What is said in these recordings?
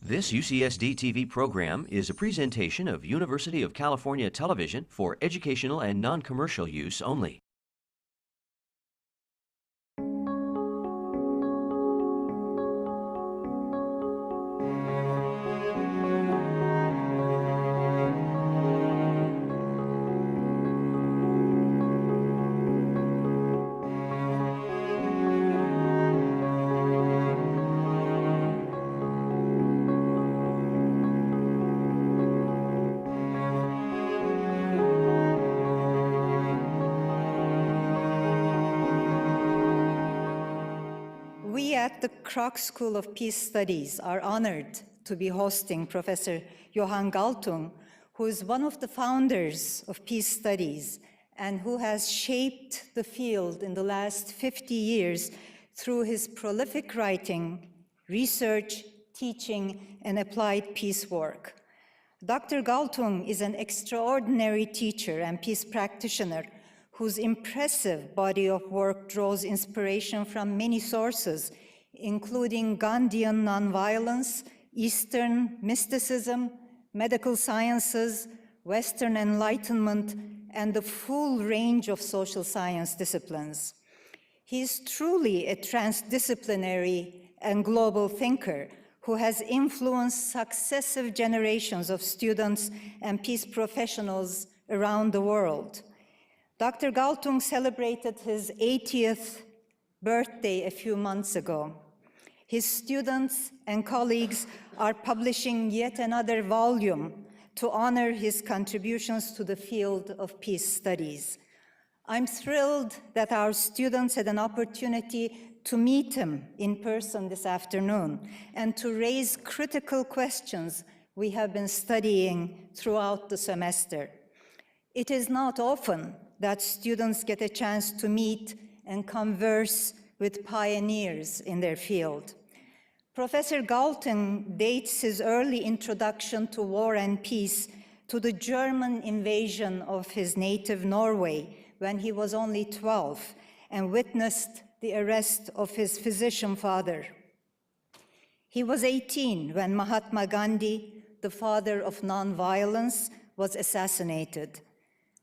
This UCSD TV program is a presentation of University of California Television for educational and non-commercial use only. We at the Kroc School of Peace Studies are honored to be hosting Professor Johan Galtung, who is one of the founders of peace studies and who has shaped the field in the last 50 years through his prolific writing, research, teaching, and applied peace work. Dr. Galtung is an extraordinary teacher and peace practitioner whose impressive body of work draws inspiration from many sources, including Gandhian nonviolence, Eastern mysticism, medical sciences, Western Enlightenment, and the full range of social science disciplines. He is truly a transdisciplinary and global thinker who has influenced successive generations of students and peace professionals around the world. Dr. Galtung celebrated his 80th birthday a few months ago. His students and colleagues are publishing yet another volume to honor his contributions to the field of peace studies. I'm thrilled that our students had an opportunity to meet him in person this afternoon and to raise critical questions we have been studying throughout the semester. It is not often that students get a chance to meet and converse with pioneers in their field. Professor Galtung dates his early introduction to war and peace to the German invasion of his native Norway when he was only 12 and witnessed the arrest of his physician father. He was 18 when Mahatma Gandhi, the father of nonviolence, was assassinated.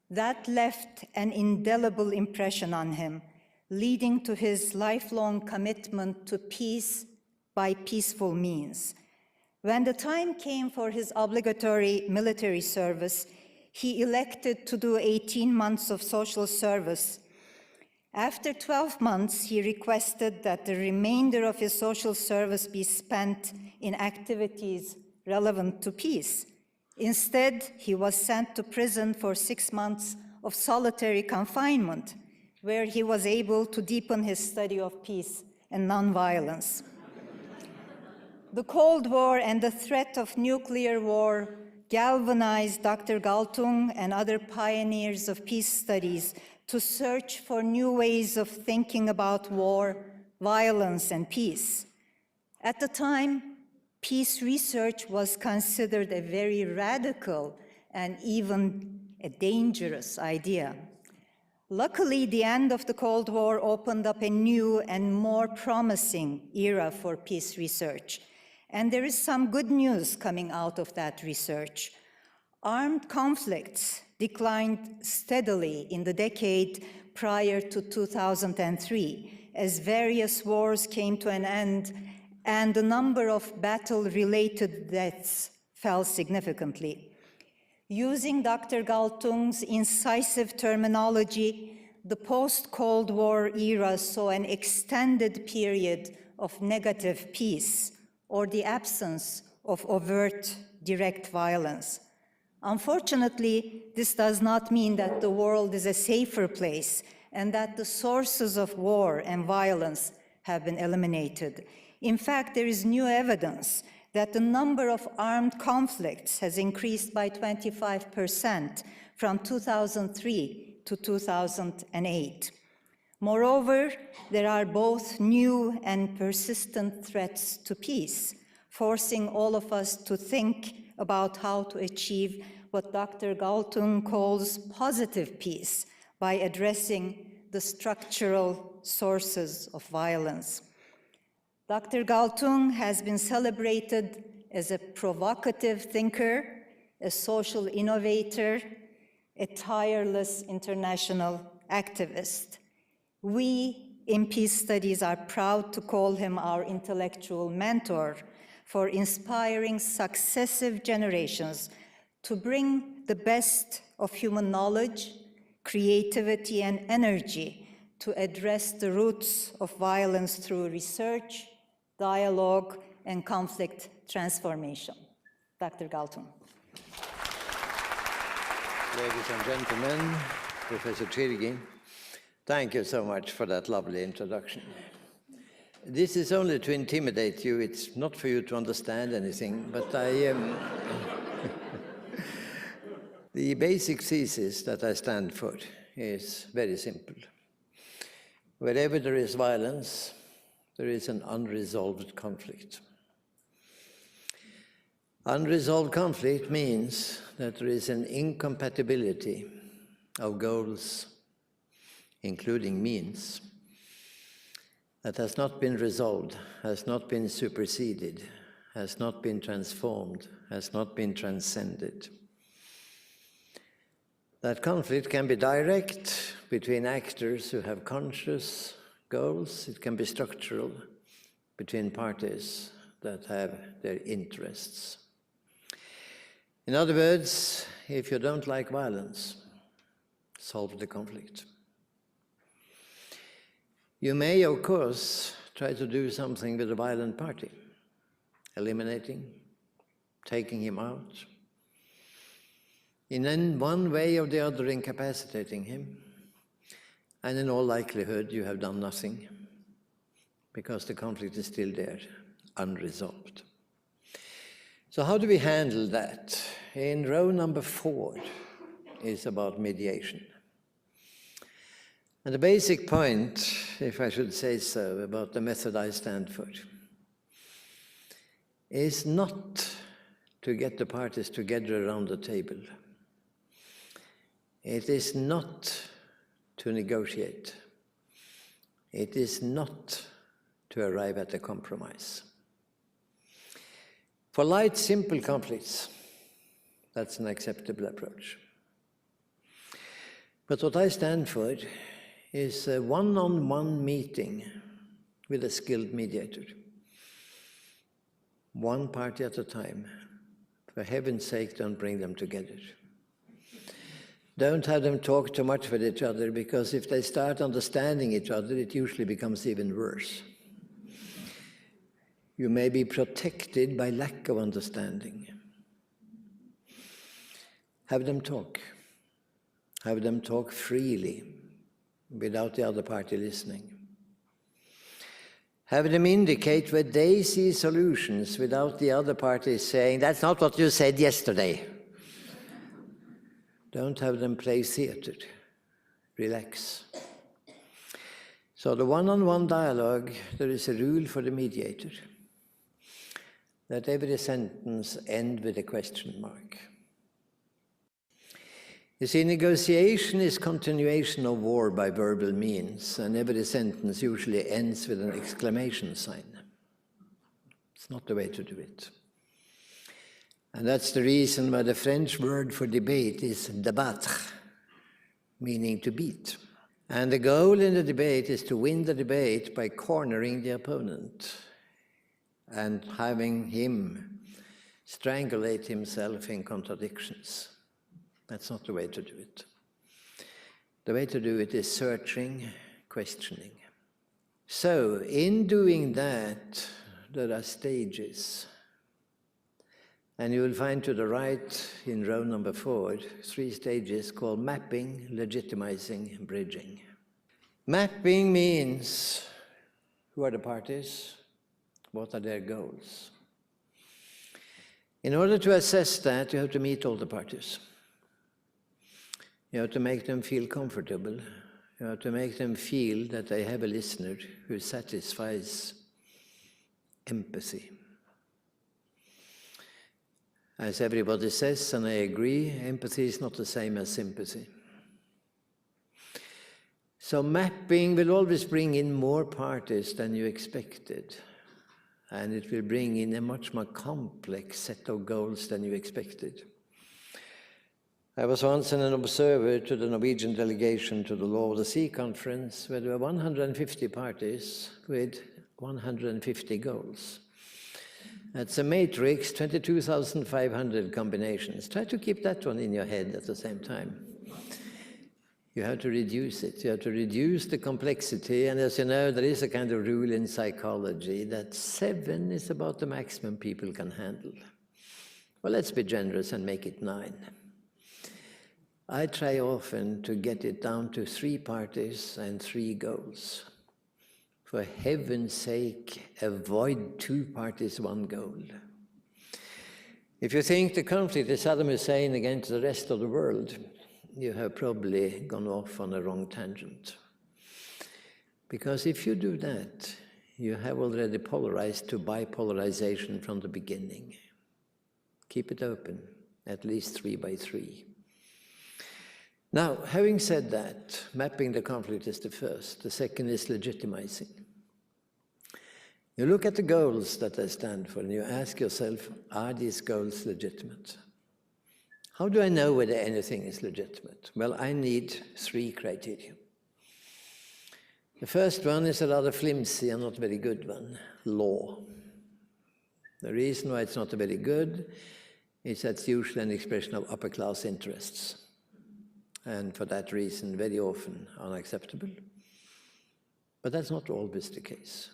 That left an indelible impression on him, leading to his lifelong commitment to peace by peaceful means. When the time came for his obligatory military service, he elected to do 18 months of social service. After 12 months, he requested that the remainder of his social service be spent in activities relevant to peace. Instead, he was sent to prison for 6 months of solitary confinement, where he was able to deepen his study of peace and nonviolence. The Cold War and the threat of nuclear war galvanized Dr. Galtung and other pioneers of peace studies to search for new ways of thinking about war, violence, and peace. At the time, peace research was considered a very radical and even a dangerous idea. Luckily, the end of the Cold War opened up a new and more promising era for peace research. And there is some good news coming out of that research. Armed conflicts declined steadily in the decade prior to 2003 as various wars came to an end and the number of battle-related deaths fell significantly. Using Dr. Galtung's incisive terminology, the post-Cold War era saw an extended period of negative peace, or the absence of overt, direct violence. Unfortunately, this does not mean that the world is a safer place and that the sources of war and violence have been eliminated. In fact, there is new evidence that the number of armed conflicts has increased by 25% from 2003 to 2008. Moreover, there are both new and persistent threats to peace, forcing all of us to think about how to achieve what Dr. Galtung calls positive peace by addressing the structural sources of violence. Dr. Galtung has been celebrated as a provocative thinker, a social innovator, a tireless international activist. We in Peace Studies are proud to call him our intellectual mentor for inspiring successive generations to bring the best of human knowledge, creativity, and energy to address the roots of violence through research, dialogue, and conflict transformation. Dr. Galtung. Ladies and gentlemen, Professor Chirgi, thank you so much for that lovely introduction. This is only to intimidate you. It's not for you to understand anything, but the basic thesis that I stand for is very simple. Wherever there is violence, there is an unresolved conflict. Unresolved conflict means that there is an incompatibility of goals, including means, that has not been resolved, has not been superseded, has not been transformed, has not been transcended. That conflict can be direct between actors who have conscious goals. It can be structural between parties that have their interests. In other words, if you don't like violence, solve the conflict. You may, of course, try to do something with a violent party, eliminating, taking him out, in one way or the other incapacitating him, and in all likelihood you have done nothing because the conflict is still there, unresolved. So how do we handle that? In row number 4 is about mediation. And the basic point, if I should say so, about the method I stand for, is not to get the parties together around the table. It is not to negotiate. It is not to arrive at a compromise. For light, simple conflicts, that's an acceptable approach. But what I stand for is a one-on-one meeting with a skilled mediator. One party at a time. For heaven's sake, don't bring them together. Don't have them talk too much with each other, because if they start understanding each other, it usually becomes even worse. You may be protected by lack of understanding. Have them talk. Have them talk freely, without the other party listening. Have them indicate where they see solutions without the other party saying, "That's not what you said yesterday." Don't have them play theater. Relax. So the one-on-one dialogue, there is a rule for the mediator that every sentence ends with a question mark. You see, negotiation is continuation of war by verbal means, and every sentence usually ends with an exclamation sign. It's not the way to do it. And that's the reason why the French word for debate is débattre, meaning to beat. And the goal in the debate is to win the debate by cornering the opponent and having him strangulate himself in contradictions. That's not the way to do it. The way to do it is searching, questioning. So, in doing that, there are stages. And you will find to the right, in row number 4, 3 stages called mapping, legitimizing, and bridging. Mapping means who are the parties, what are their goals. In order to assess that, you have to meet all the parties. You have to make them feel comfortable. You have to make them feel that they have a listener who satisfies empathy. As everybody says, and I agree, empathy is not the same as sympathy. So mapping will always bring in more parties than you expected. and it will bring in a much more complex set of goals than you expected. I was once an observer to the Norwegian delegation to the Law of the Sea conference, where there were 150 parties with 150 goals. That's a matrix, 22,500 combinations. Try to keep that one in your head at the same time. You have to reduce it. You have to reduce the complexity. And as you know, there is a kind of rule in psychology that 7 is about the maximum people can handle. Well, let's be generous and make it 9. I try often to get it down to 3 parties and 3 goals. For heaven's sake, avoid 2 parties, 1 goal. If you think the conflict is Saddam Hussein against the rest of the world, you have probably gone off on a wrong tangent. Because if you do that, you have already polarized to bipolarization from the beginning. Keep it open, at least 3 by 3. Now, having said that, mapping the conflict is the first. The second is legitimizing. You look at the goals that they stand for and you ask yourself, are these goals legitimate? How do I know whether anything is legitimate? Well, I need 3 criteria. The first one is a rather flimsy and not very good one, law. The reason why it's not very good is that it's usually an expression of upper class interests. And for that reason, very often unacceptable. But that's not always the case.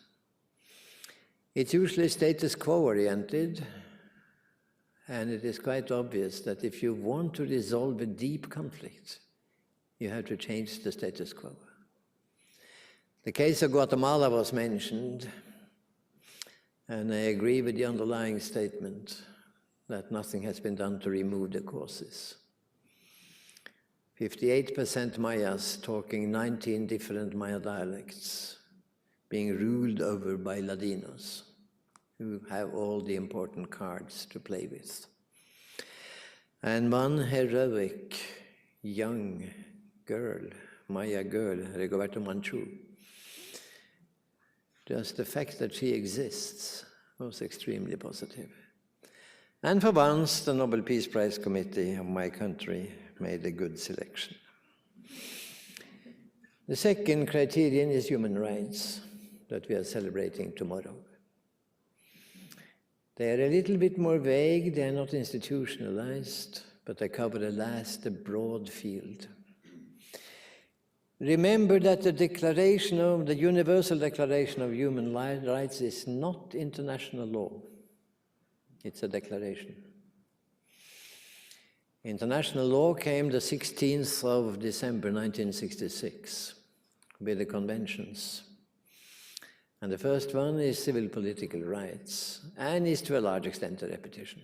It's usually status quo-oriented, and it is quite obvious that if you want to resolve a deep conflict, you have to change the status quo. The case of Guatemala was mentioned, and I agree with the underlying statement that nothing has been done to remove the causes. 58% Mayas talking 19 different Maya dialects, being ruled over by Ladinos, who have all the important cards to play with. And one heroic young girl, Maya girl, Rigoberta Menchú, just the fact that she exists was extremely positive. And for once, the Nobel Peace Prize Committee of my country made a good selection. The second criterion is human rights that we are celebrating tomorrow. They are a little bit more vague, they are not institutionalized, but they cover a broad field. Remember that the Universal Declaration of Human Rights is not international law. It's a declaration. International law came the 16th of December 1966 with the conventions. And the first one is civil political rights, and is to a large extent a repetition.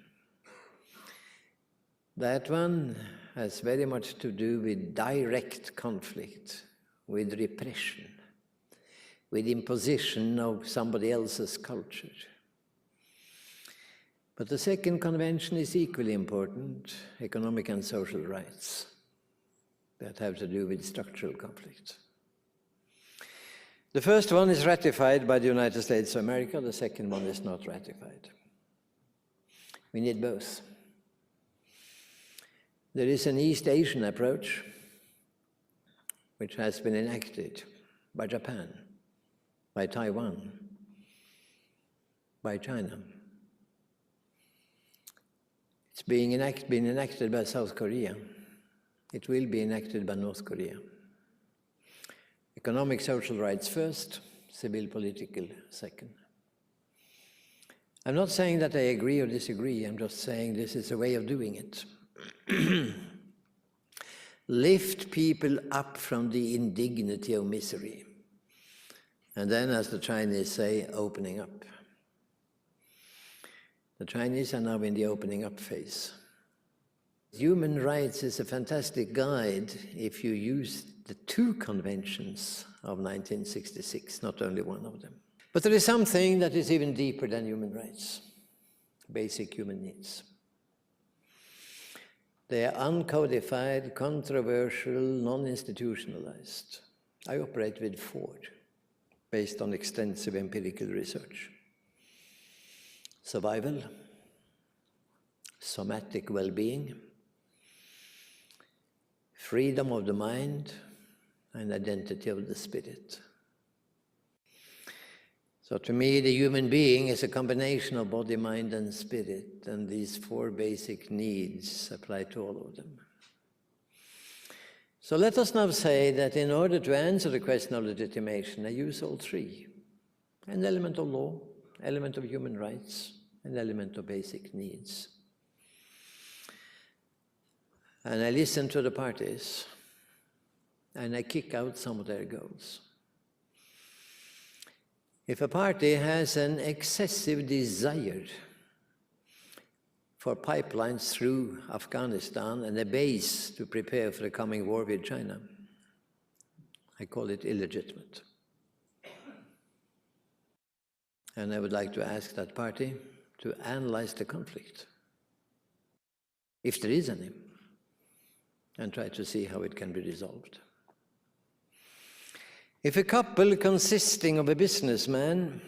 That one has very much to do with direct conflict, with repression, with imposition of somebody else's culture. But the second convention is equally important, economic and social rights, that have to do with structural conflict. The first one is ratified by the United States of America, the second one is not ratified. We need both. There is an East Asian approach, which has been enacted by Japan, by Taiwan, by China. It's been enacted by South Korea. It will be enacted by North Korea. Economic, social rights first, civil, political second. I'm not saying that I agree or disagree, I'm just saying this is a way of doing it. Lift people up from the indignity of misery. And then, as the Chinese say, opening up. The Chinese are now in the opening up phase. Human rights is a fantastic guide if you use the 2 conventions of 1966, not only one of them. But there is something that is even deeper than human rights, basic human needs. They are uncodified, controversial, non-institutionalized. I operate with 4, based on extensive empirical research. survival, somatic well-being, freedom of the mind, and identity of the spirit. So to me, the human being is a combination of body, mind, and spirit, and these four basic needs apply to all of them. So let us now say that in order to answer the question of legitimation, I use all three: an element of law, element of human rights, an element of basic needs. And I listen to the parties, and I kick out some of their goals. If a party has an excessive desire for pipelines through Afghanistan and a base to prepare for the coming war with China, I call it illegitimate. And I would like to ask that party to analyze the conflict, if there is any, and try to see how it can be resolved. If a couple consisting of a businessman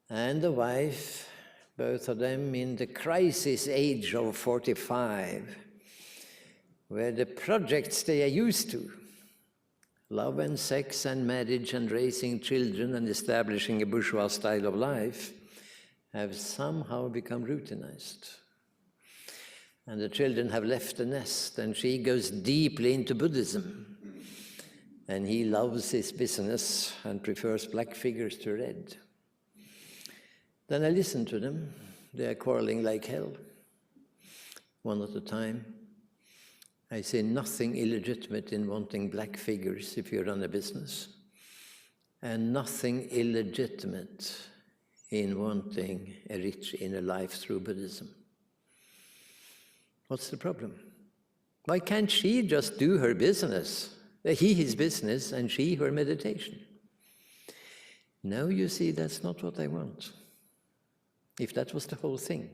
and a wife, both of them in the crisis age of 45, where the projects they are used to, love and sex and marriage and raising children and establishing a bourgeois style of life, have somehow become routinized. And the children have left the nest, and she goes deeply into Buddhism. And he loves his business and prefers black figures to red. Then I listen to them. They are quarreling like hell, one at a time. I say nothing illegitimate in wanting black figures if you run a business, and nothing illegitimate in wanting a rich inner life through Buddhism. What's the problem? Why can't she just do her business? He his business and she her meditation. No, you see, that's not what I want. If that was the whole thing,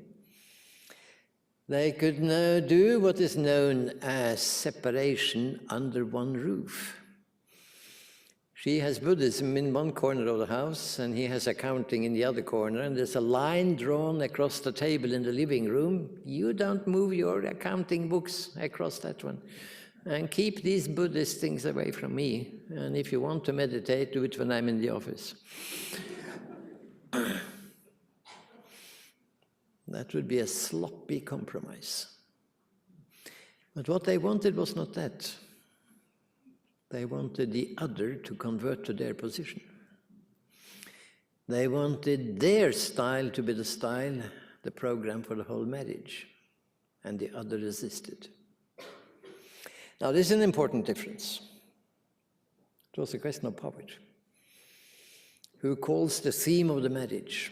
they could now do what is known as separation under one roof. She has Buddhism in one corner of the house, and he has accounting in the other corner, and there's a line drawn across the table in the living room. You don't move your accounting books across that one. And keep these Buddhist things away from me. And if you want to meditate, do it when I'm in the office. That would be a sloppy compromise. But what they wanted was not that. They wanted the other to convert to their position. They wanted their style to be the style, the program for the whole marriage. And the other resisted. Now, this is an important difference. It was a question of power. Who calls the theme of the marriage?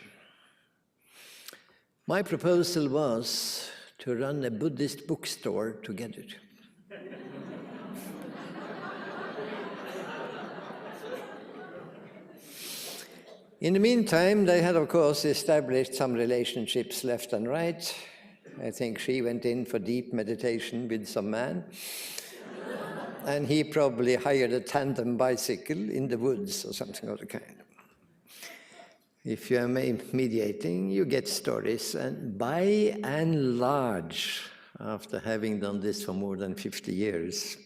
My proposal was to run a Buddhist bookstore together. In the meantime, they had, of course, established some relationships left and right. I think she went in for deep meditation with some man. And he probably hired a tandem bicycle in the woods or something of the kind. If you are mediating, you get stories. And by and large, after having done this for more than 50 years,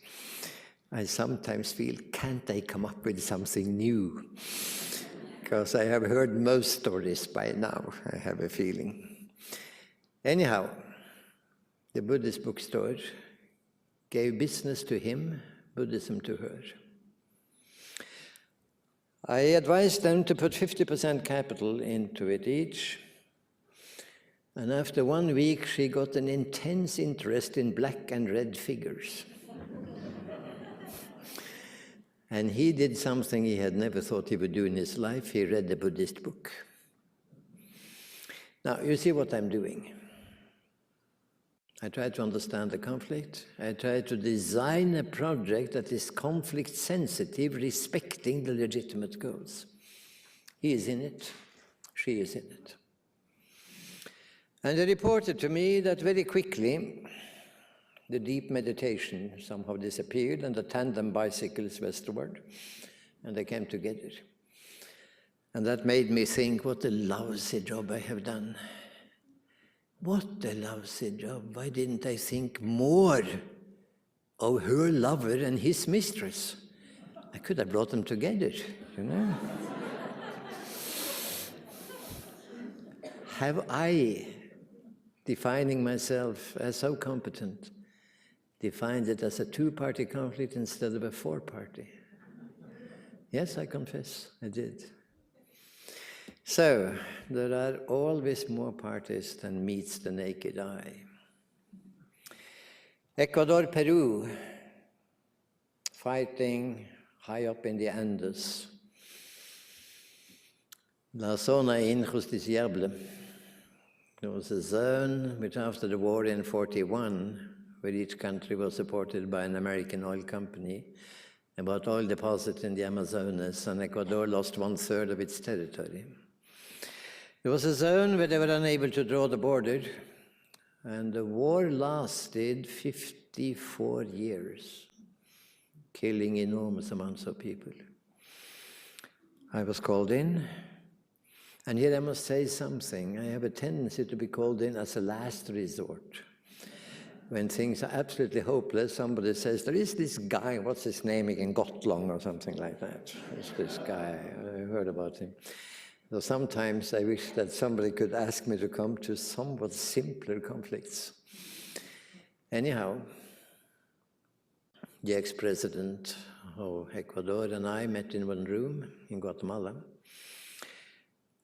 I sometimes feel, can't I come up with something new? Because I have heard most stories by now, I have a feeling. Anyhow, the Buddhist bookstore gave business to him, Buddhism to her. I advised them to put 50% capital into it each. And after 1 week, she got an intense interest in black and red figures. And he did something he had never thought he would do in his life. He read a Buddhist book. Now, you see what I'm doing. I try to understand the conflict. I try to design a project that is conflict sensitive, respecting the legitimate goals. He is in it. She is in it. And they reported to me that very quickly the deep meditation somehow disappeared and the tandem bicycles westward, and they came together. And that made me think, what a lousy job I have done. What a lousy job. Why didn't I think more of her lover and his mistress? I could have brought them together, you know. Have I, defining myself as so competent, defined it as a two-party conflict instead of a four-party? Yes, I confess, I did. So, there are always more parties than meets the naked eye. Ecuador, Peru, fighting high up in the Andes. La zona injusticiable. There was a zone which after the war in 1941, where each country was supported by an American oil company, about oil deposits in the Amazonas, and Ecuador lost 1/3 of its territory. There was a zone where they were unable to draw the border, and the war lasted 54 years, killing enormous amounts of people. I was called in, and here I must say something. I have a tendency to be called in as a last resort. When things are absolutely hopeless, somebody says, there is this guy, what's his name again, Galtung or something like that. There's this guy, I heard about him. So sometimes I wish that somebody could ask me to come to somewhat simpler conflicts. Anyhow, the ex-president of Ecuador and I met in one room in Guatemala.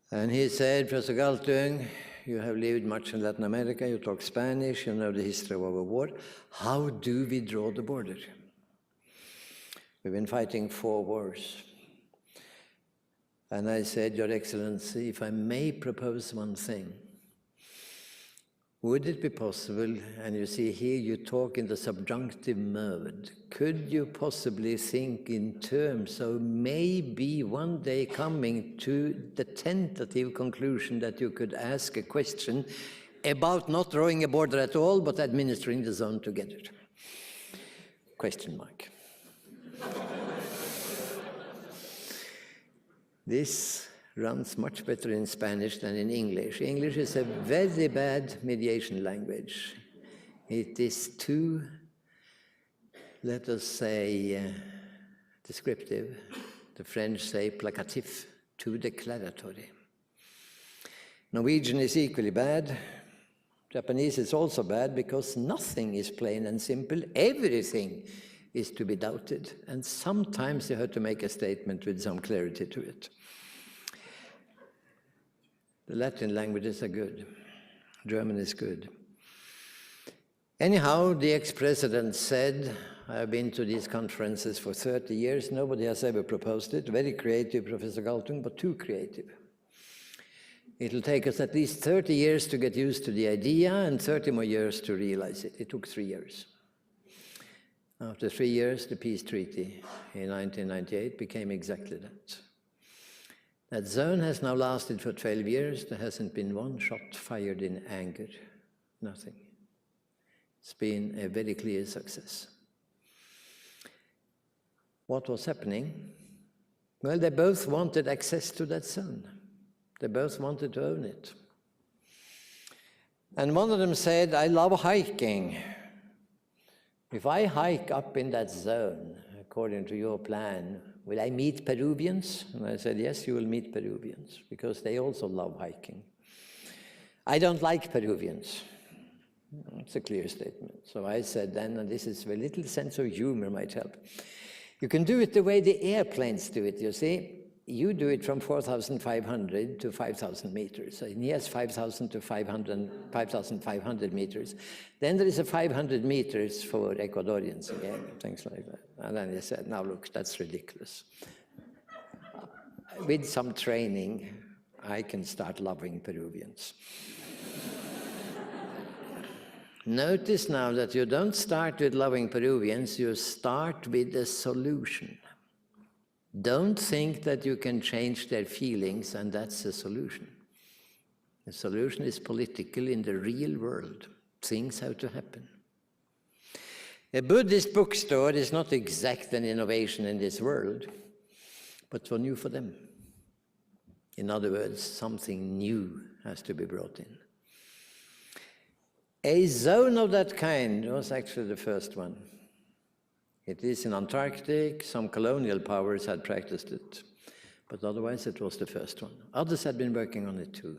And he said, Professor Galtung, you have lived much in Latin America, you talk Spanish, you know the history of our war. How do we draw the border? We've been fighting 4 wars. And I said, Your Excellency, if I may propose one thing, would it be possible, and you see here you talk in the subjunctive mode, could you possibly think in terms of maybe one day coming to the tentative conclusion that you could ask a question about not drawing a border at all, but administering the zone together? Question mark. This runs much better in Spanish than in English. English is a very bad mediation language. It is too, let us say, descriptive. The French say placatif, too declaratory. Norwegian is equally bad. Japanese is also bad because nothing is plain and simple. Everything is to be doubted. And sometimes you have to make a statement with some clarity to it. The Latin languages are good. German is good. Anyhow, the ex-president said, I've been to these conferences for 30 years. Nobody has ever proposed it. Very creative, Professor Galtung, but too creative. It'll take us at least 30 years to get used to the idea and 30 more years to realize it. It took 3 years. After 3 years, the peace treaty in 1998 became exactly that. That zone has now lasted for 12 years. There hasn't been one shot fired in anger. Nothing. It's been a very clear success. What was happening? Well, they both wanted access to that zone. They both wanted to own it. And one of them said, I love hiking. If I hike up in that zone, according to your plan, will I meet Peruvians? And I said, yes, you will meet Peruvians, because they also love hiking. I don't like Peruvians. It's a clear statement. So I said then, and this is a little sense of humor might help, you can do it the way the airplanes do it, you see. You do it from 4,500 to 5,000 meters. And he has 5,000 to 5,500 meters. Then there is a 500 meters for Ecuadorians again, things like that. And then he said, now look, that's ridiculous. With some training, I can start loving Peruvians. Notice now that you don't start with loving Peruvians, you start with a solution. Don't think that you can change their feelings and that's the solution. The solution is political in the real world. Things have to happen. A Buddhist bookstore is not exactly an innovation in this world, but it's new for them. In other words, something new has to be brought in. A zone of that kind was actually the first one. It is in Antarctic. Some colonial powers had practiced it, but otherwise it was the first one. Others had been working on it too.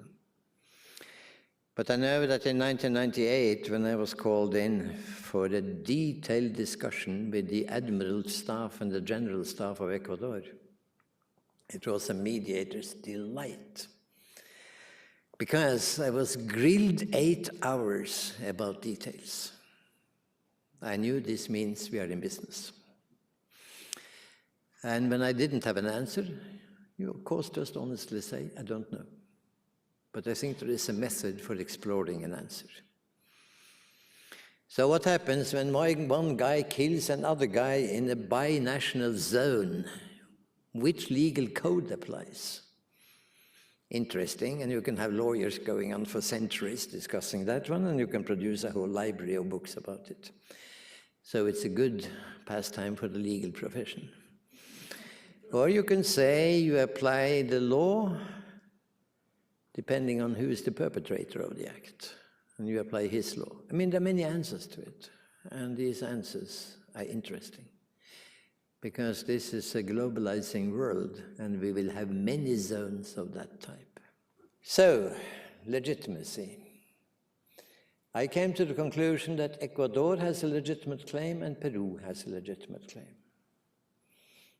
But I know that in 1998, when I was called in for a detailed discussion with the Admiral Staff and the General Staff of Ecuador, it was a mediator's delight, because I was grilled 8 hours about details. I knew this means we are in business. And when I didn't have an answer, you of course just honestly say, I don't know. But I think there is a method for exploring an answer. So what happens when one guy kills another guy in a binational zone? Which legal code applies? Interesting, and you can have lawyers going on for centuries discussing that one, and you can produce a whole library of books about it. So it's a good pastime for the legal profession. Or you can say you apply the law depending on who is the perpetrator of the act, and you apply his law. I mean, there are many answers to it, and these answers are interesting, because this is a globalizing world, and we will have many zones of that type. So, legitimacy. I came to the conclusion that Ecuador has a legitimate claim and Peru has a legitimate claim.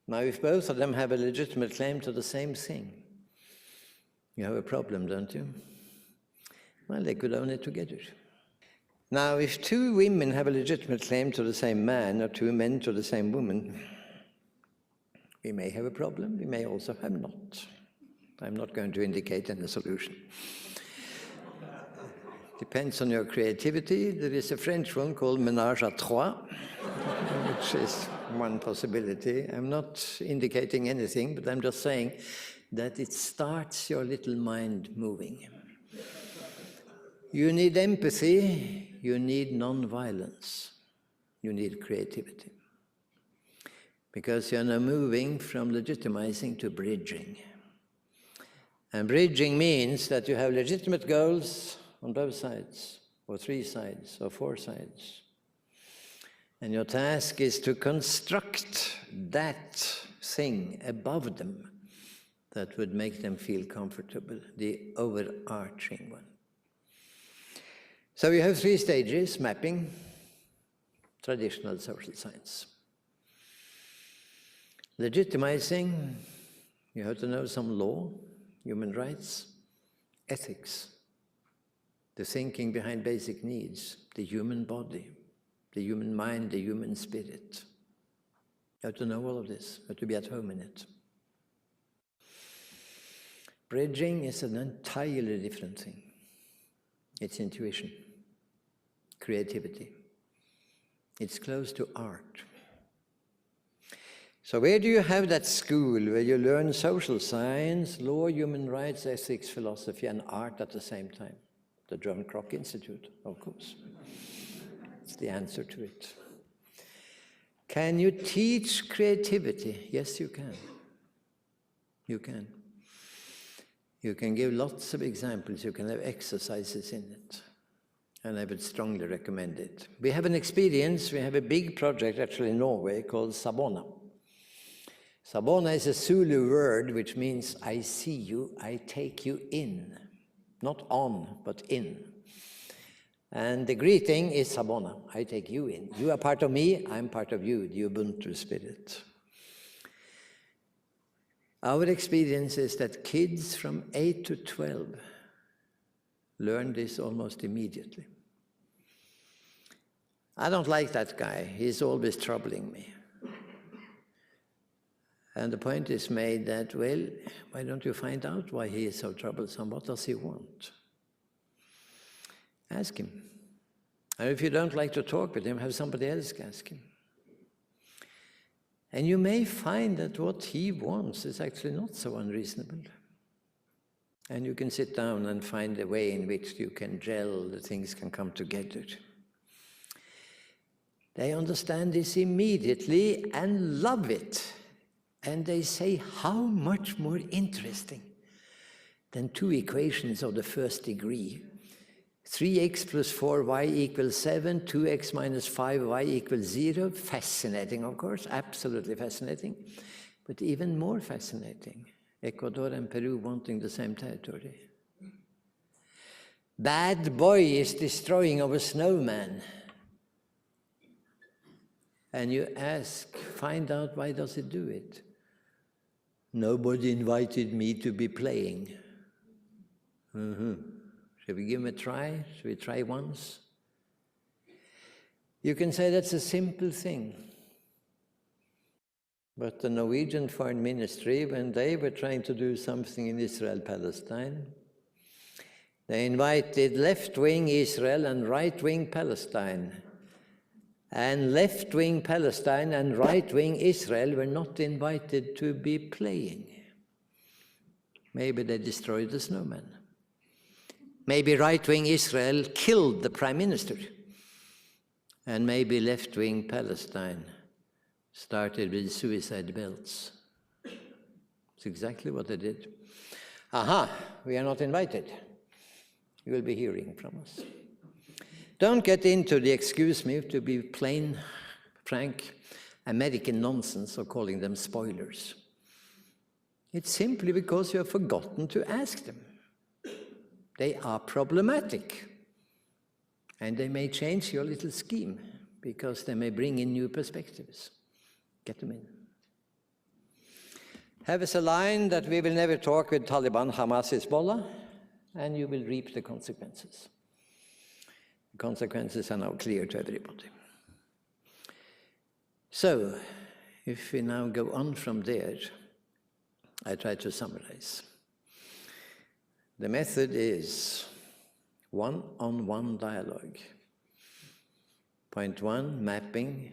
Now, if both of them have a legitimate claim to the same thing, you have a problem, don't you? Well, they could own it together. Now, if 2 women have a legitimate claim to the same man, or 2 men to the same woman, we may have a problem, we may also have not. I'm not going to indicate any solution. Depends on your creativity. There is a French one called ménage à trois, which is one possibility. I'm not indicating anything, but I'm just saying that it starts your little mind moving. You need empathy, you need non-violence, you need creativity. Because you're now moving from legitimizing to bridging. And bridging means that you have legitimate goals on both sides, or 3 sides, or 4 sides. And your task is to construct that thing above them that would make them feel comfortable, the overarching one. So you have 3 stages: mapping, traditional social science. Legitimizing, you have to know some law, human rights, ethics, the thinking behind basic needs, the human body, the human mind, the human spirit. You have to know all of this, you have to be at home in it. Bridging is an entirely different thing. It's intuition, creativity. It's close to art. So where do you have that school where you learn social science, law, human rights, ethics, philosophy, and art at the same time? The John Kroc Institute, of course. It's the answer to it. Can you teach creativity? Yes, you can. You can. You can give lots of examples. You can have exercises in it. And I would strongly recommend it. We have an experience. We have a big project actually in Norway called Sabona. Sabona is a Zulu word which means I see you, I take you in. Not on, but in. And the greeting is Sabona, I take you in. You are part of me, I'm part of you, the Ubuntu spirit. Our experience is that kids from 8 to 12 learn this almost immediately. I don't like that guy, he's always troubling me. And the point is made that, well, why don't you find out why he is so troublesome? What does he want? Ask him. And if you don't like to talk with him, have somebody else ask him. And you may find that what he wants is actually not so unreasonable. And you can sit down and find a way in which you can gel, the things can come together. They understand this immediately and love it. And they say, how much more interesting then two equations of the first degree. 3x plus 4y equals 7, 2x minus 5y equals 0. Fascinating, of course, absolutely fascinating. But even more fascinating, Ecuador and Peru wanting the same territory. Bad boy is destroying our snowman. And you ask, find out why does it do it? Nobody invited me to be playing. Shall we give him a try? Shall we try once? You can say that's a simple thing. But the Norwegian Foreign Ministry, when they were trying to do something in Israel-Palestine, they invited left-wing Israel and right-wing Palestine. And left-wing Palestine and right-wing Israel were not invited to be playing. Maybe they destroyed the snowman. Maybe right-wing Israel killed the prime minister. And maybe left-wing Palestine started with suicide belts. It's exactly what they did. Aha, we are not invited. You will be hearing from us. Don't get into the, excuse me, to be plain, frank, American nonsense of calling them spoilers. It's simply because you have forgotten to ask them. They are problematic. And they may change your little scheme because they may bring in new perspectives. Get them in. Have as a line that we will never talk with Taliban, Hamas, Hezbollah, and you will reap the consequences. The consequences are now clear to everybody. So, if we now go on from there, I try to summarize. The method is one-on-one dialogue. Point 1, mapping.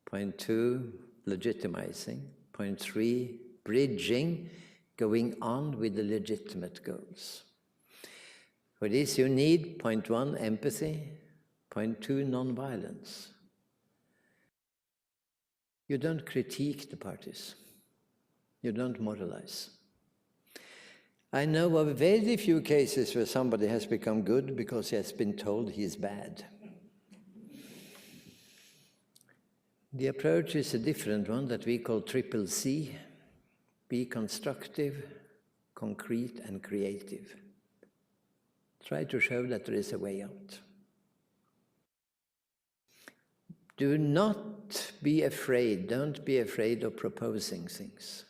Point 2, legitimizing. Point 3, bridging, going on with the legitimate goals. For this you need, point 1, empathy. Point 2, non-violence. You don't critique the parties. You don't moralize. I know of very few cases where somebody has become good because he has been told he's bad. The approach is a different one that we call triple C. Be constructive, concrete, and creative. Try to show that there is a way out. Do not be afraid, don't be afraid of proposing things.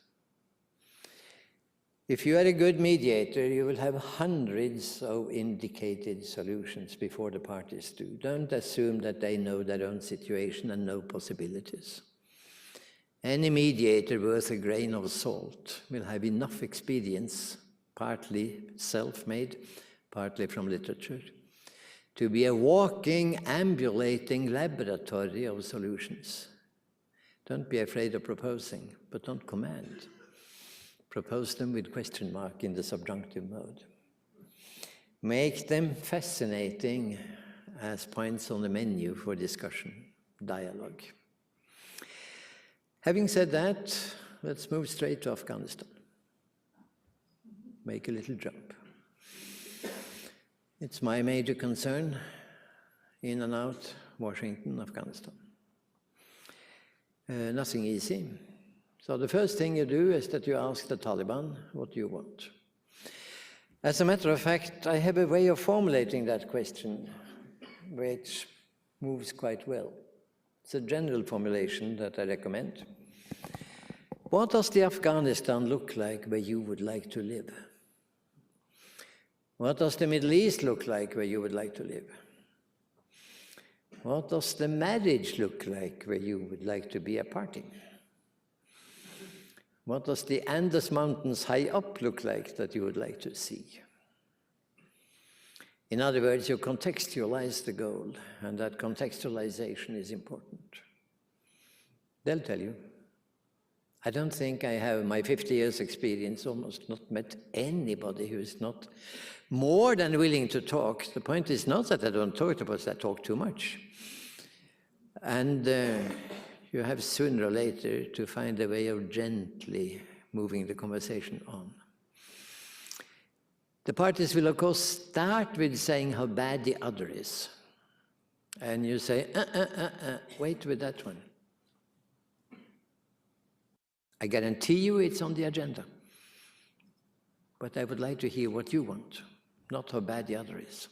If you are a good mediator, you will have hundreds of indicated solutions before the parties do. Don't assume that they know their own situation and know possibilities. Any mediator worth a grain of salt will have enough experience, partly self-made, partly from literature, to be a walking, ambulating laboratory of solutions. Don't be afraid of proposing, but don't command. Propose them with question mark in the subjunctive mode. Make them fascinating as points on the menu for discussion, dialogue. Having said that, let's move straight to Afghanistan. Make a little jump. It's my major concern, in and out, Washington, Afghanistan. Nothing easy. So the first thing you do is that you ask the Taliban, what do you want? As a matter of fact, I have a way of formulating that question, which moves quite well. It's a general formulation that I recommend. What does the Afghanistan look like where you would like to live? What does the Middle East look like where you would like to live? What does the marriage look like where you would like to be a party? What does the Andes Mountains high up look like that you would like to see? In other words, you contextualize the goal, and that contextualization is important. They'll tell you. I don't think I have, my 50 years experience, almost not met anybody who is not more than willing to talk. The point is not that I don't talk, but I talk too much. And you have sooner or later to find a way of gently moving the conversation on. The parties will, of course, start with saying how bad the other is. And you say, wait with that one. I guarantee you it's on the agenda. But I would like to hear what you want, not how bad the other is.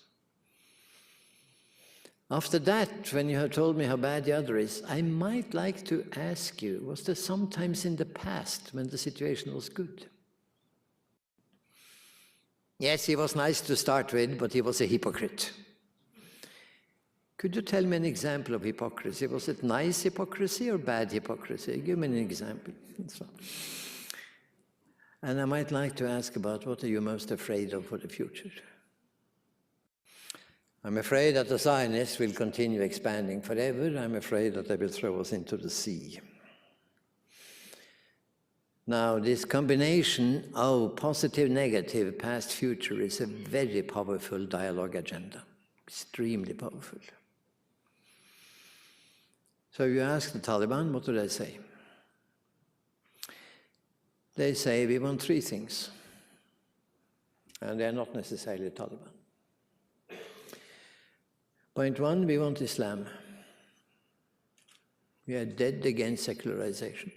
After that, when you have told me how bad the other is, I might like to ask you, was there sometimes in the past when the situation was good? Yes, he was nice to start with, but he was a hypocrite. Could you tell me an example of hypocrisy? Was it nice hypocrisy or bad hypocrisy? Give me an example. And I might like to ask about what are you most afraid of for the future? I'm afraid that the Zionists will continue expanding forever. I'm afraid that they will throw us into the sea. Now, this combination of positive, negative, past, future is a very powerful dialogue agenda, extremely powerful. So you ask the Taliban, what do they say? They say, we want three things, and they're not necessarily Taliban. Point one, we want Islam. We are dead against secularization.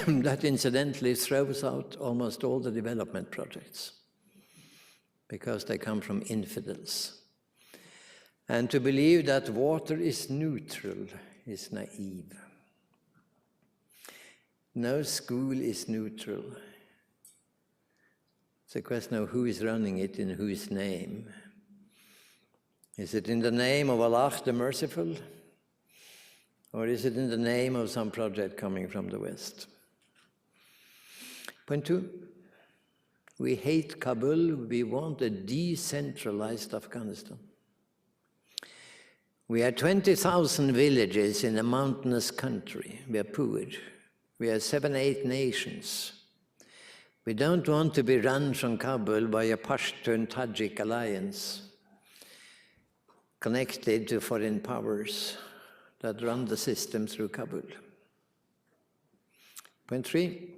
That incidentally throws out almost all the development projects because they come from infidels. And to believe that water is neutral is naive. No school is neutral. It's a question of who is running it in whose name. Is it in the name of Allah the Merciful? Or is it in the name of some project coming from the West? Point two, we hate Kabul. We want a decentralized Afghanistan. We are 20,000 villages in a mountainous country. We are poor. We are 7, 8 nations. We don't want to be run from Kabul by a Pashto and Tajik alliance connected to foreign powers that run the system through Kabul. Point three,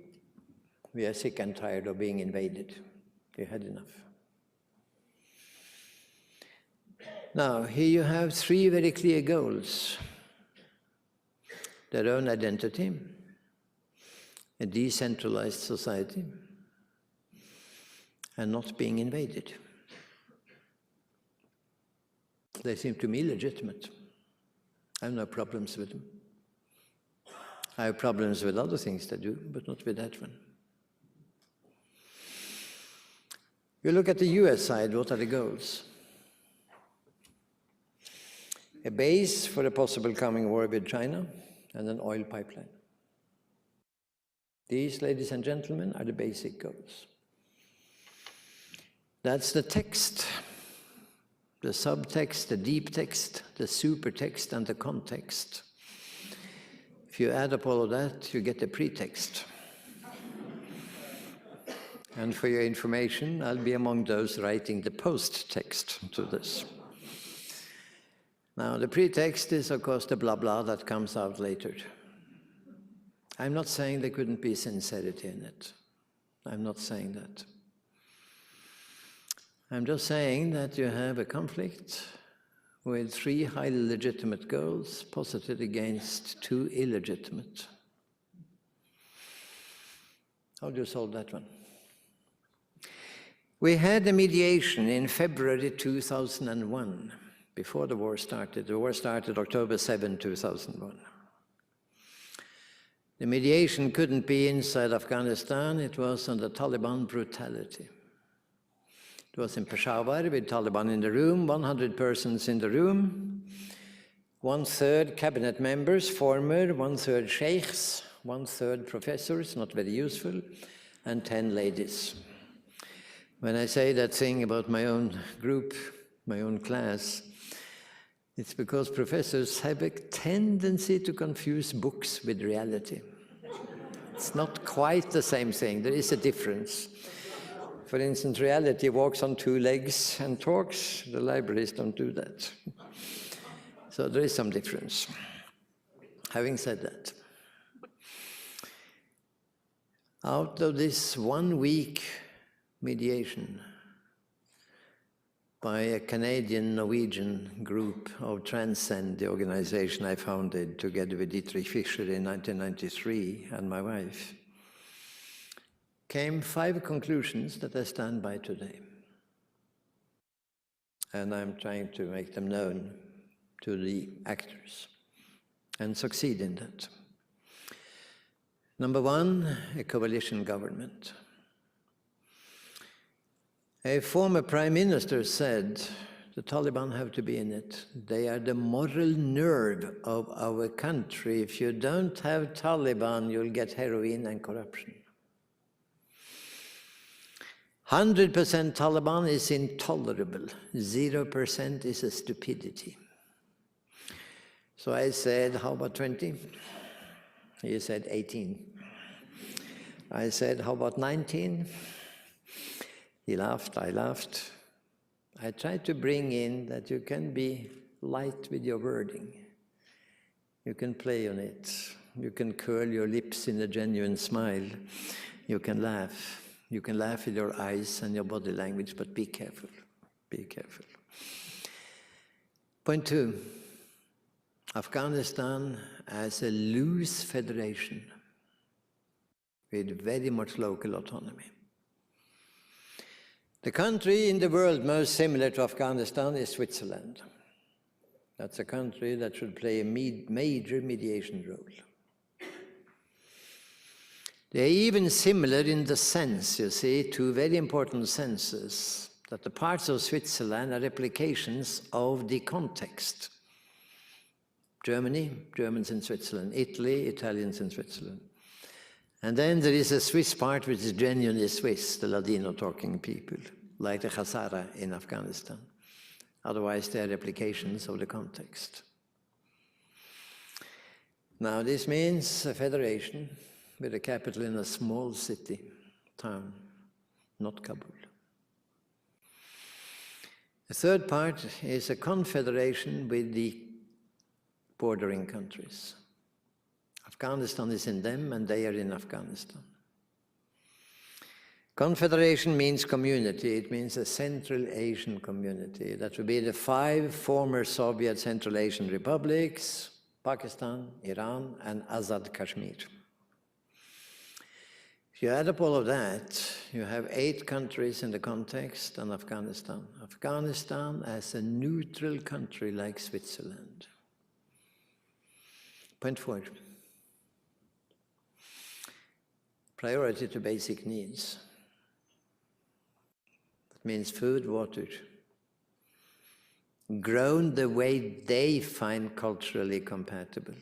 we are sick and tired of being invaded. We had enough. Now, here you have three very clear goals. Their own identity, a decentralized society, and not being invaded. They seem to me legitimate. I have no problems with them. I have problems with other things they do, but not with that one. You look at the US side, what are the goals? A base for a possible coming war with China and an oil pipeline. These, ladies and gentlemen, are the basic goals. That's the text, the subtext, the deep text, the supertext, and the context. If you add up all of that, you get the pretext. And for your information, I'll be among those writing the post-text to this. Now, the pretext is, of course, the blah blah that comes out later. I'm not saying there couldn't be sincerity in it. I'm not saying that. I'm just saying that you have a conflict with three highly legitimate goals posited against two illegitimate. How do you solve that one? We had a mediation in February 2001, before the war started. The war started October 7, 2001. The mediation couldn't be inside Afghanistan. It was under Taliban brutality. It was in Peshawar with Taliban in the room, 100 persons in the room, 1/3 cabinet members, former, 1/3 sheikhs, 1/3 professors, not very useful, and 10 ladies. When I say that thing about my own group, my own class, it's because professors have a tendency to confuse books with reality. It's not quite the same thing. There is a difference. For instance, reality walks on 2 legs and talks. The libraries don't do that. So there is some difference. Having said that, Out of this 1 week mediation by a Canadian-Norwegian group of Transcend, the organization I founded together with Dietrich Fischer in 1993 and my wife, came 5 conclusions that I stand by today. And I'm trying to make them known to the actors and succeed in that. Number 1, a coalition government. A former prime minister said, the Taliban have to be in it. They are the moral nerve of our country. If you don't have Taliban, you'll get heroin and corruption. 100% Taliban is intolerable. 0% is a stupidity. So I said, how about 20? He said 18. I said, how about 19? He laughed, I laughed. I tried to bring in that you can be light with your wording. You can play on it. You can curl your lips in a genuine smile. You can laugh. You can laugh with your eyes and your body language, but be careful. Be careful. Point 2. Afghanistan as a loose federation with very much local autonomy. The country in the world most similar to Afghanistan is Switzerland. That's a country that should play a major mediation role. They're even similar in the sense, you see, 2 very important senses, that the parts of Switzerland are replications of the context. Germany, Germans in Switzerland. Italy, Italians in Switzerland. And then there is a Swiss part which is genuinely Swiss, the Ladino-talking people, like the Hazara in Afghanistan. Otherwise, they are replications of the context. Now, this means a federation with a capital in a small city, town, not Kabul. The third part is a confederation with the bordering countries. Afghanistan is in them, and they are in Afghanistan. Confederation means community. It means a Central Asian community. That would be the 5 former Soviet Central Asian republics, Pakistan, Iran, and Azad Kashmir. If you add up all of that, you have 8 countries in the context and Afghanistan. Afghanistan as a neutral country like Switzerland. Point 4. Priority to basic needs. That means food, water. Grown the way they find culturally compatible.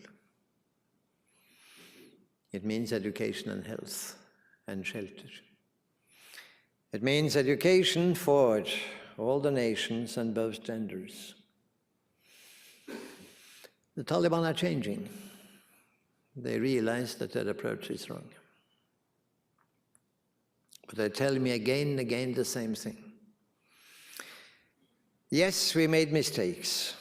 It means education and health and shelter. It means education for all the nations and both genders. The Taliban are changing. They realize that their approach is wrong. But they tell me again and again the same thing. Yes, we made mistakes,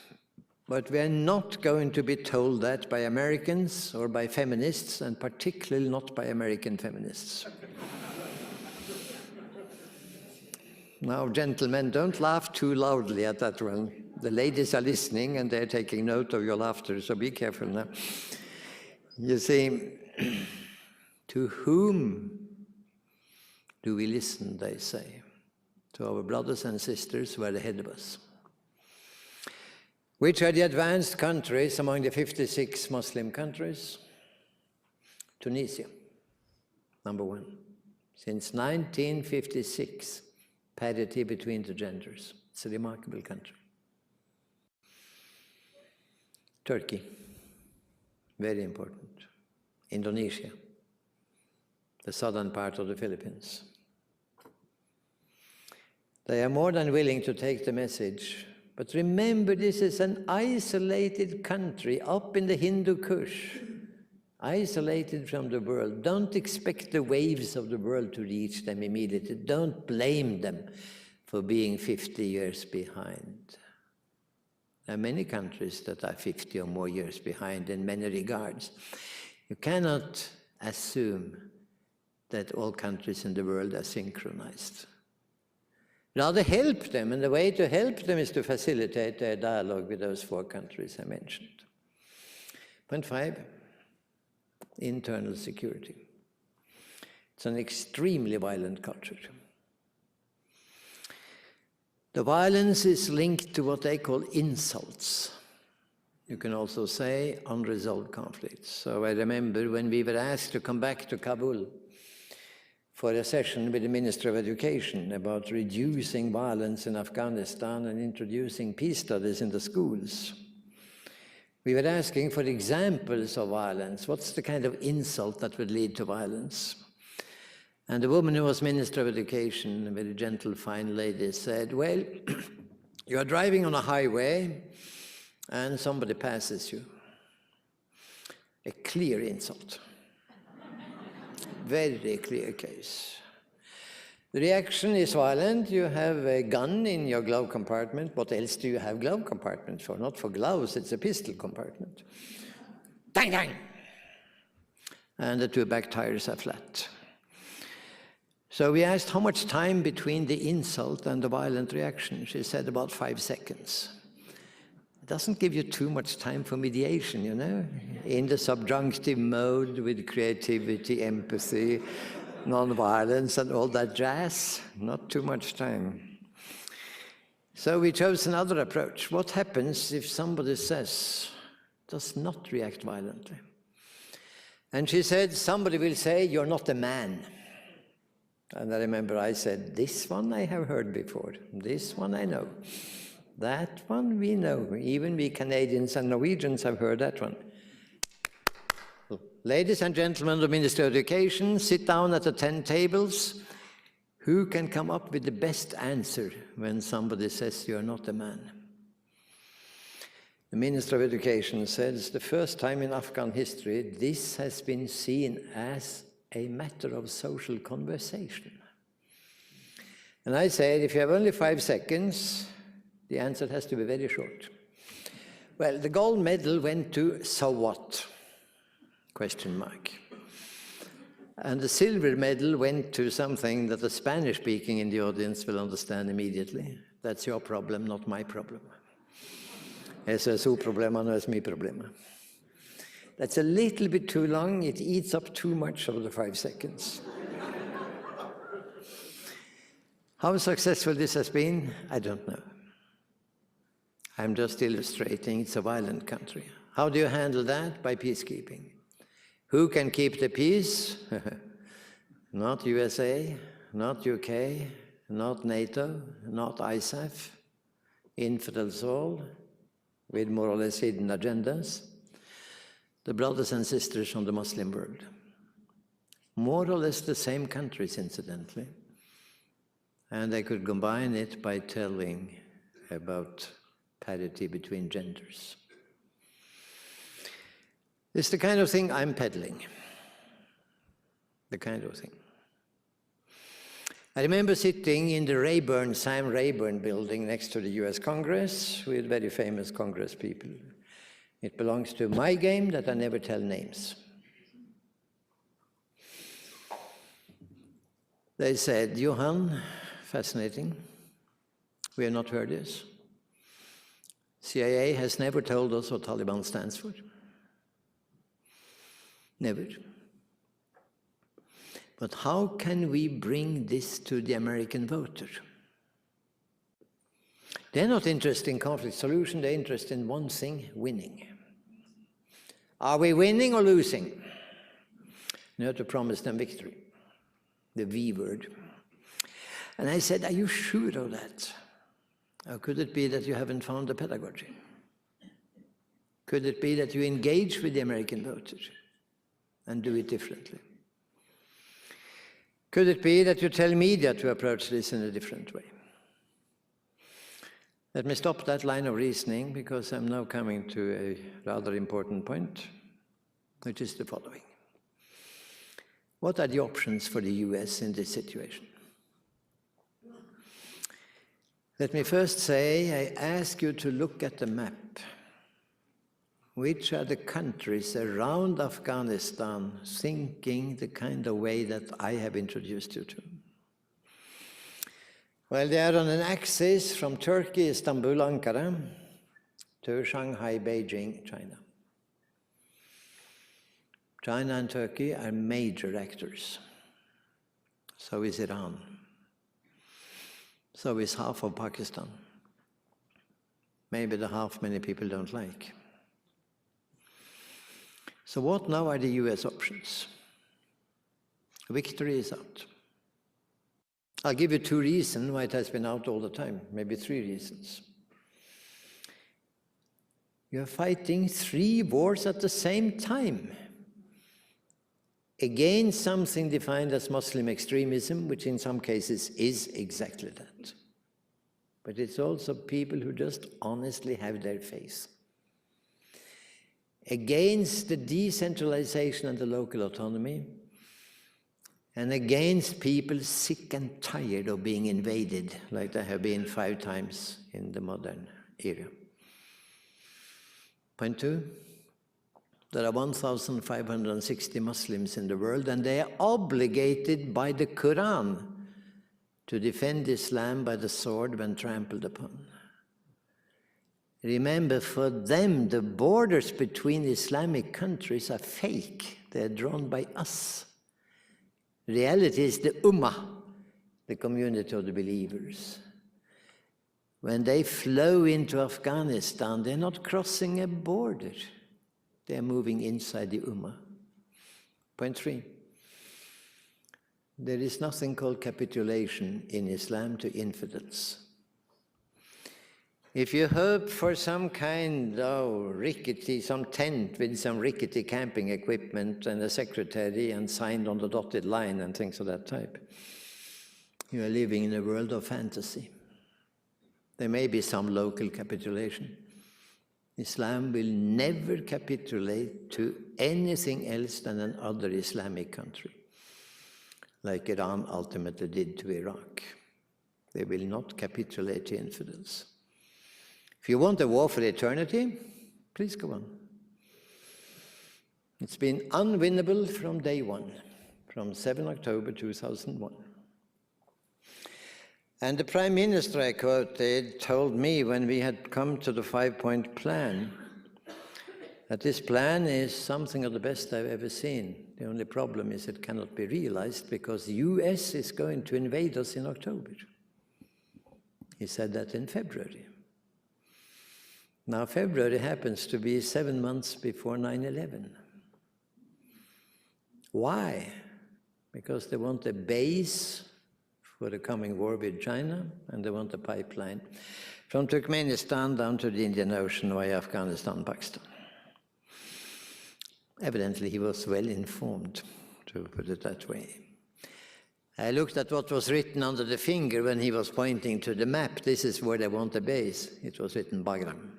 but we're not going to be told that by Americans or by feminists, and particularly not by American feminists. Now, gentlemen, don't laugh too loudly at that one. The ladies are listening and they're taking note of your laughter, so be careful now. You see, to whom do we listen, they say? To our brothers and sisters who are ahead of us. Which are the advanced countries among the 56 Muslim countries? Tunisia, number 1. Since 1956, parity between the genders. It's a remarkable country. Turkey, very important. Indonesia, the southern part of the Philippines. They are more than willing to take the message. But remember, this is an isolated country up in the Hindu Kush, isolated from the world. Don't expect the waves of the world to reach them immediately. Don't blame them for being 50 years behind. There are many countries that are 50 or more years behind in many regards. You cannot assume that all countries in the world are synchronized. Rather help them, and the way to help them is to facilitate their dialogue with those 4 countries I mentioned. Point 5, internal security. It's an extremely violent culture. The violence is linked to what they call insults. You can also say unresolved conflicts. So I remember when we were asked to come back to Kabul for a session with the Minister of Education about reducing violence in Afghanistan and introducing peace studies in the schools. We were asking for examples of violence. What's the kind of insult that would lead to violence? And the woman who was Minister of Education, a very gentle, fine lady, said, well, you are driving on a highway and somebody passes you. A clear insult. Very clear case. The reaction is violent. You have a gun in your glove compartment. What else do you have glove compartments for? Not for gloves, it's a pistol compartment. Dang, dang! And the 2 back tires are flat. So we asked how much time between the insult and the violent reaction. She said about 5 seconds. It doesn't give you too much time for mediation, you know, in the subjunctive mode with creativity, empathy, non-violence and all that jazz. Not too much time. So we chose another approach. What happens if somebody does not react violently? And she said, somebody will say, you're not a man. And I remember I said, this one I have heard before. This one I know. That one we know. Even we Canadians and Norwegians have heard that one. Ladies and gentlemen, the Minister of Education, sit down at the 10 tables. Who can come up with the best answer when somebody says you're not a man? The Minister of Education says, the first time in Afghan history, this has been seen as a matter of social conversation. And I said, if you have only 5 seconds, the answer has to be very short. Well, the gold medal went to so what? Question mark. And the silver medal went to something that the Spanish-speaking in the audience will understand immediately. That's your problem, not my problem. Ese es su problema, no es mi problema. That's a little bit too long. It eats up too much of the 5 seconds. How successful this has been, I don't know. I'm just illustrating it's a violent country. How do you handle that? By peacekeeping. Who can keep the peace? Not USA, not UK, not NATO, not ISAF, infidels all, with more or less hidden agendas. The brothers and sisters from the Muslim world. More or less the same countries, incidentally. And they could combine it by telling about parity between genders. It's the kind of thing I'm peddling. The kind of thing. I remember sitting in the Sam Rayburn building next to the US Congress with very famous Congress people. It belongs to my game that I never tell names. They said, Johan, fascinating. We have not heard this. CIA has never told us what Taliban stands for. Never. But how can we bring this to the American voter? They're not interested in conflict solution, they're interested in one thing, winning. Are we winning or losing? You have to promise them victory, the V word. And I said, are you sure of that? Or could it be that you haven't found the pedagogy? Could it be that you engage with the American voter and do it differently? Could it be that you tell media to approach this in a different way? Let me stop that line of reasoning because I'm now coming to a rather important point, which is the following. What are the options for the US in this situation? Let me first say, I ask you to look at the map. which are the countries around Afghanistan thinking the kind of way that I have introduced you to? Well, they are on an axis from Turkey, Istanbul, Ankara, to Shanghai, Beijing, China. China and Turkey are major actors. So is Iran. So is half of Pakistan. Maybe the half many people don't like. So what now are the US options? Victory is out. I'll give you 2 reasons why it has been out all the time, maybe 3 reasons. You're fighting 3 wars at the same time against something defined as Muslim extremism, which in some cases is exactly that. But it's also people who just honestly have their faith. Against the decentralization and the local autonomy, and against people sick and tired of being invaded, like they have been 5 times in the modern era. Point 2, there are 1,560 Muslims in the world, and they are obligated by the Quran to defend Islam by the sword when trampled upon. Remember, for them, the borders between Islamic countries are fake. They're drawn by us. Reality is the Ummah, the community of the believers. When they flow into Afghanistan, they're not crossing a border. They're moving inside the Ummah. Point 3. There is nothing called capitulation in Islam to infidels. If you hope for some kind of rickety, some tent with some rickety camping equipment and a secretary and signed on the dotted line and things of that type, you are living in a world of fantasy. There may be some local capitulation. Islam will never capitulate to anything else than another Islamic country, like Iran ultimately did to Iraq. They will not capitulate to infidels. If you want a war for eternity, please go on. It's been unwinnable from day one, from 7 October 2001. And the Prime Minister I quoted told me when we had come to the 5-point plan that this plan is something of the best I've ever seen. The only problem is it cannot be realized because the US is going to invade us in October. He said that in February. Now, February happens to be 7 months before 9/11. Why? Because they want a base for the coming war with China, and they want a pipeline from Turkmenistan down to the Indian Ocean via Afghanistan, Pakistan. Evidently, he was well informed, to put it that way. I looked at what was written under the finger when he was pointing to the map. This is where they want a base. It was written Bagram.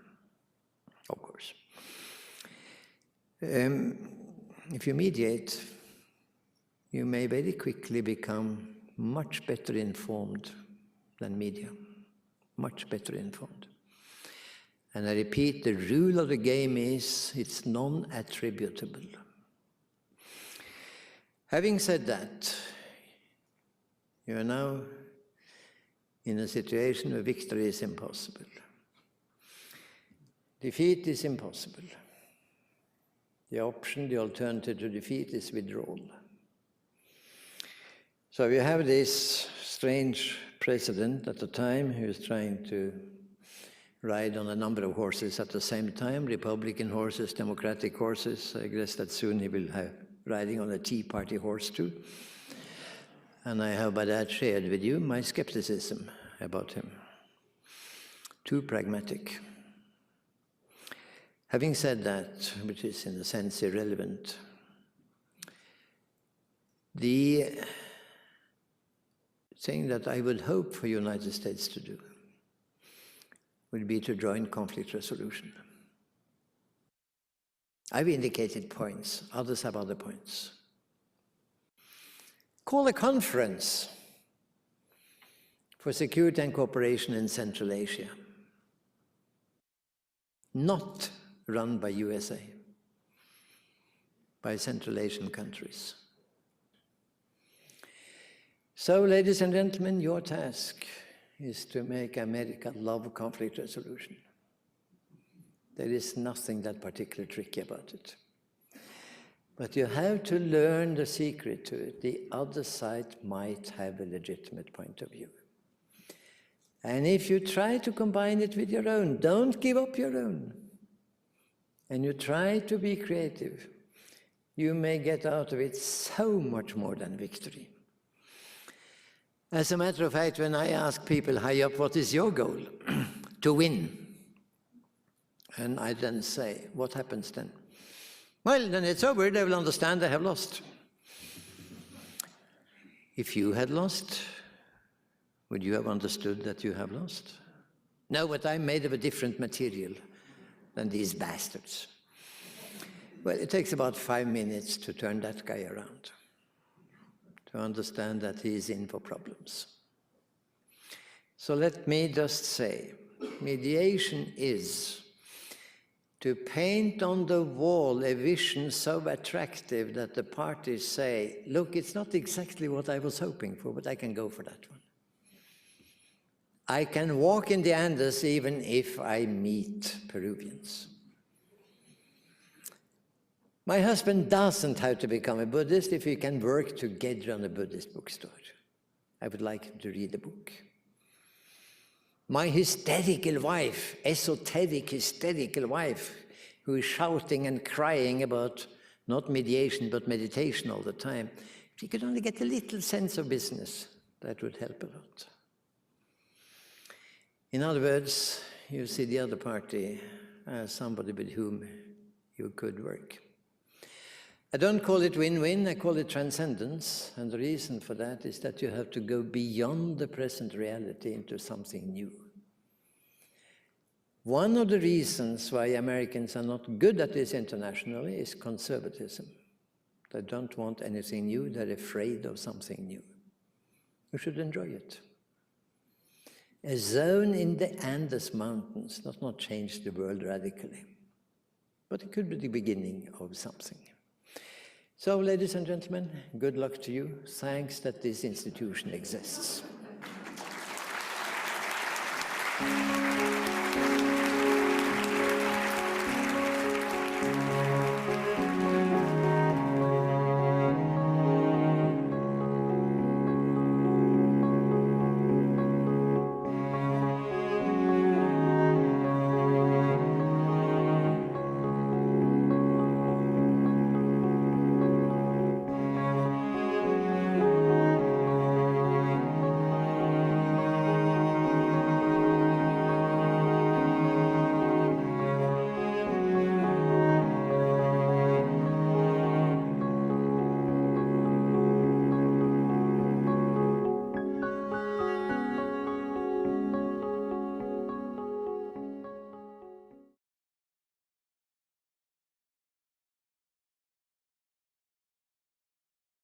Of course. If you mediate, you may very quickly become much better informed than media, much better informed. And I repeat, the rule of the game is it's non-attributable. Having said that, you are now in a situation where victory is impossible. Defeat is impossible. The option, the alternative to defeat is withdrawal. So we have this strange president at the time who is trying to ride on a number of horses at the same time, Republican horses, Democratic horses. I guess that soon he will have riding on a Tea Party horse too. And I have by that shared with you my skepticism about him. Too pragmatic. Having said that, which is in a sense irrelevant, the thing that I would hope for the United States to do would be to join conflict resolution. I've indicated points, others have other points. Call a conference for security and cooperation in Central Asia. Not run by USA, by Central Asian countries. So, ladies and gentlemen, your task is to make America love conflict resolution. There is nothing that particularly tricky about it. But you have to learn the secret to it. The other side might have a legitimate point of view. And if you try to combine it with your own, don't give up your own, and you try to be creative, you may get out of it so much more than victory. As a matter of fact, when I ask people high up, what is your goal? To win. And I then say, what happens then? Well, then it's over. They will understand they have lost. If you had lost, would you have understood that you have lost? No, but I'm made of a different material than these bastards. Well, it takes about 5 minutes to turn that guy around, to understand that he is in for problems. So let me just say, mediation is to paint on the wall a vision so attractive that the parties say, look, it's not exactly what I was hoping for, but I can go for that one. I can walk in the Andes even if I meet Peruvians. My husband doesn't have to become a Buddhist if we can work together on a Buddhist bookstore. I would like him to read the book. My hysterical wife, esoteric hysterical wife, who is shouting and crying about not mediation but meditation all the time, if she could only get a little sense of business, that would help a lot. In other words, you see the other party as somebody with whom you could work. I don't call it win-win, I call it transcendence, and the reason for that is that you have to go beyond the present reality into something new. One of the reasons why Americans are not good at this internationally is conservatism. They don't want anything new, they're afraid of something new. You should enjoy it. A zone in the Andes Mountains does not change the world radically, but it could be the beginning of something. So, ladies and gentlemen, good luck to you. Thanks that this institution exists.